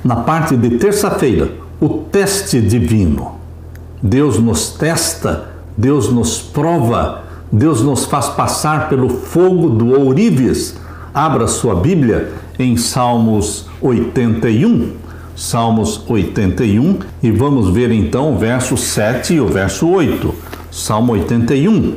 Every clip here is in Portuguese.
na parte de terça-feira, o teste divino. Deus nos testa, Deus nos prova, Deus nos faz passar pelo fogo do ourives. Abra sua Bíblia em Salmos 81. Salmos 81 e vamos ver então o verso 7 e o verso 8. Salmo 81.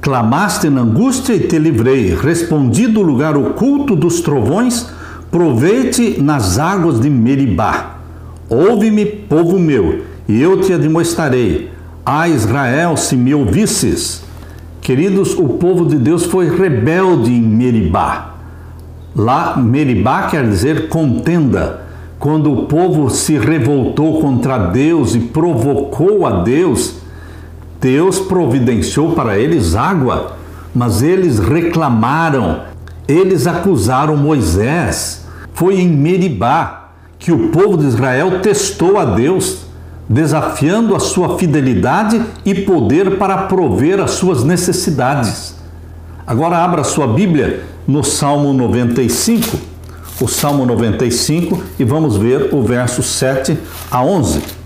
Clamaste na angústia e te livrei, respondi do lugar oculto dos trovões, provei-te nas águas de Meribá. Ouve-me, povo meu, e eu te admoestarei. Ah, Israel, se me ouvisses. Queridos, o povo de Deus foi rebelde em Meribá. Lá, Meribá quer dizer contenda. Quando o povo se revoltou contra Deus e provocou a Deus, Deus providenciou para eles água, mas eles reclamaram, eles acusaram Moisés. Foi em Meribá que o povo de Israel testou a Deus, desafiando a sua fidelidade e poder para prover as suas necessidades. Agora abra sua Bíblia no Salmo 95, o Salmo 95, e vamos ver o verso 7 a 11.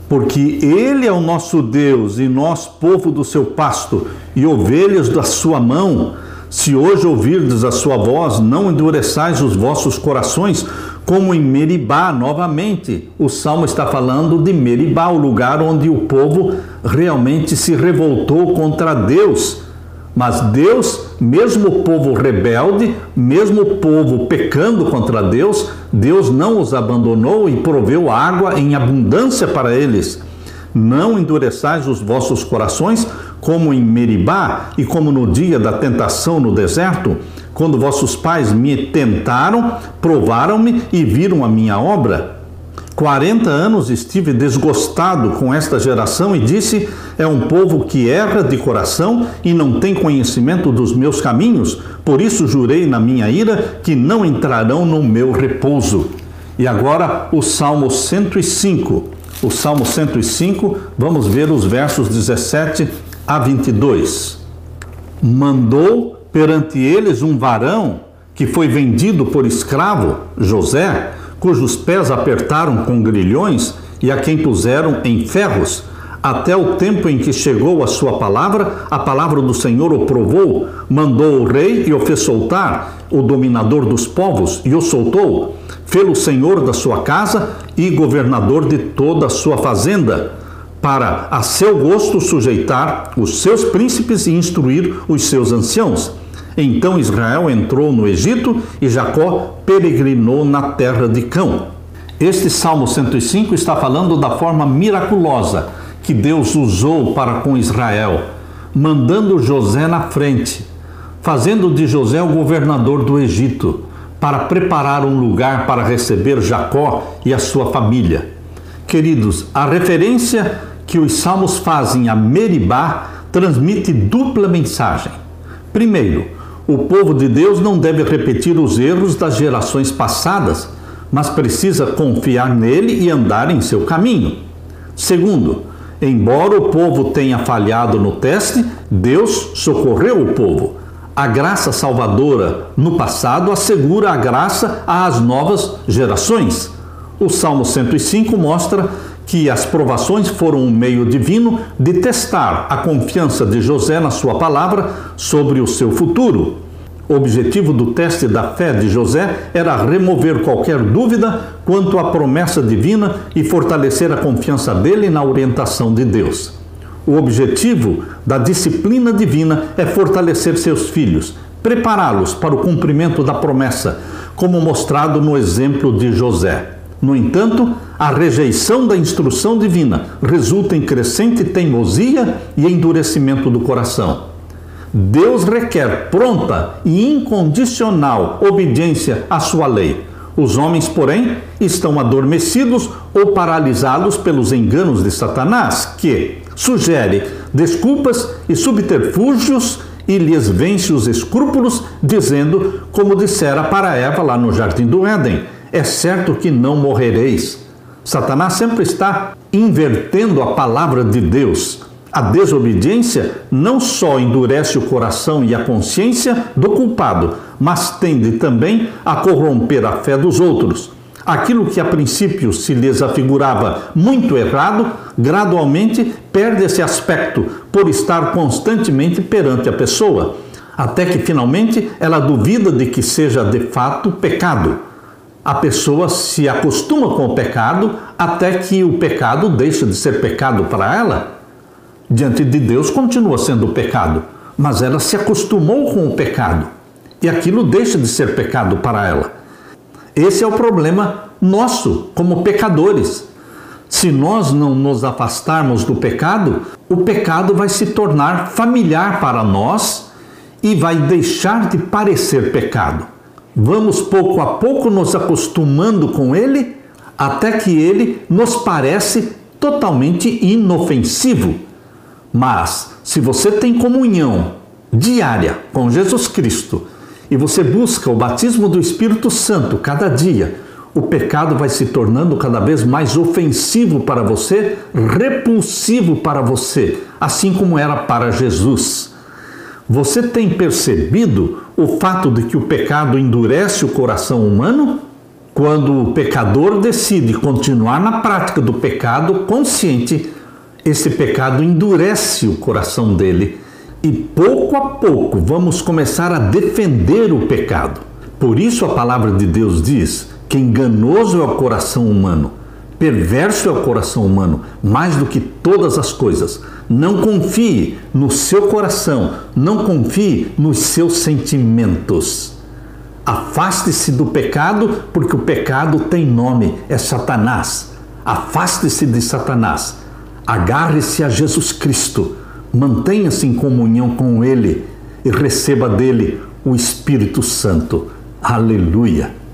Porque Ele é o nosso Deus e nós, povo do seu pasto e ovelhas da sua mão. Se hoje ouvirdes a sua voz, não endureçais os vossos corações, como em Meribá. Novamente, o Salmo está falando de Meribá, o lugar onde o povo realmente se revoltou contra Deus. Mas Deus, mesmo o povo rebelde, mesmo o povo pecando contra Deus, Deus não os abandonou e proveu água em abundância para eles. Não endureçais os vossos corações, como em Meribá e como no dia da tentação no deserto, quando vossos pais me tentaram, provaram-me e viram a minha obra. 40 anos estive desgostado com esta geração e disse: é um povo que erra de coração e não tem conhecimento dos meus caminhos, por isso jurei na minha ira que não entrarão no meu repouso. E agora o Salmo 105. O Salmo 105, vamos ver os versos 17 a 22. Mandou perante eles um varão que foi vendido por escravo, José, cujos pés apertaram com grilhões e a quem puseram em ferros, até o tempo em que chegou a sua palavra, a palavra do Senhor o provou, mandou o rei e o fez soltar, o dominador dos povos, e o soltou, fê-lo senhor da sua casa e governador de toda a sua fazenda, para a seu gosto sujeitar os seus príncipes e instruir os seus anciãos. Então Israel entrou no Egito e Jacó peregrinou na terra de Cão. Este Salmo 105 está falando da forma miraculosa que Deus usou para com Israel, mandando José na frente, fazendo de José o governador do Egito, para preparar um lugar para receber Jacó e a sua família. Queridos, a referência que os salmos fazem a Meribá transmite dupla mensagem. Primeiro, o povo de Deus não deve repetir os erros das gerações passadas, mas precisa confiar nele e andar em seu caminho. Segundo, embora o povo tenha falhado no teste, Deus socorreu o povo. A graça salvadora no passado assegura a graça às novas gerações. O Salmo 105 mostra que as provações foram um meio divino de testar a confiança de José na sua palavra sobre o seu futuro. O objetivo do teste da fé de José era remover qualquer dúvida quanto à promessa divina e fortalecer a confiança dele na orientação de Deus. O objetivo da disciplina divina é fortalecer seus filhos, prepará-los para o cumprimento da promessa, como mostrado no exemplo de José. No entanto, a rejeição da instrução divina resulta em crescente teimosia e endurecimento do coração. Deus requer pronta e incondicional obediência à sua lei. Os homens, porém, estão adormecidos ou paralisados pelos enganos de Satanás, que sugere desculpas e subterfúgios e lhes vence os escrúpulos, dizendo, como dissera para Eva lá no Jardim do Éden: é certo que não morrereis. Satanás sempre está invertendo a palavra de Deus. A desobediência não só endurece o coração e a consciência do culpado, mas tende também a corromper a fé dos outros. Aquilo que a princípio se lhes afigurava muito errado, gradualmente perde esse aspecto por estar constantemente perante a pessoa, até que finalmente ela duvida de que seja de fato pecado. A pessoa se acostuma com o pecado até que o pecado deixa de ser pecado para ela. Diante de Deus continua sendo pecado, mas ela se acostumou com o pecado e aquilo deixa de ser pecado para ela. Esse é o problema nosso como pecadores. Se nós não nos afastarmos do pecado, o pecado vai se tornar familiar para nós e vai deixar de parecer pecado. Vamos pouco a pouco nos acostumando com ele, até que ele nos parece totalmente inofensivo. Mas, se você tem comunhão diária com Jesus Cristo e você busca o batismo do Espírito Santo cada dia, o pecado vai se tornando cada vez mais ofensivo para você, repulsivo para você, assim como era para Jesus. Você tem percebido o fato de que o pecado endurece o coração humano? Quando o pecador decide continuar na prática do pecado consciente, esse pecado endurece o coração dele e pouco a pouco vamos começar a defender o pecado. Por isso a palavra de Deus diz que enganoso é o coração humano, perverso é o coração humano, mais do que todas as coisas. Não confie no seu coração, não confie nos seus sentimentos. Afaste-se do pecado, porque o pecado tem nome, é Satanás. Afaste-se de Satanás. Agarre-se a Jesus Cristo, mantenha-se em comunhão com Ele e receba dele o Espírito Santo. Aleluia!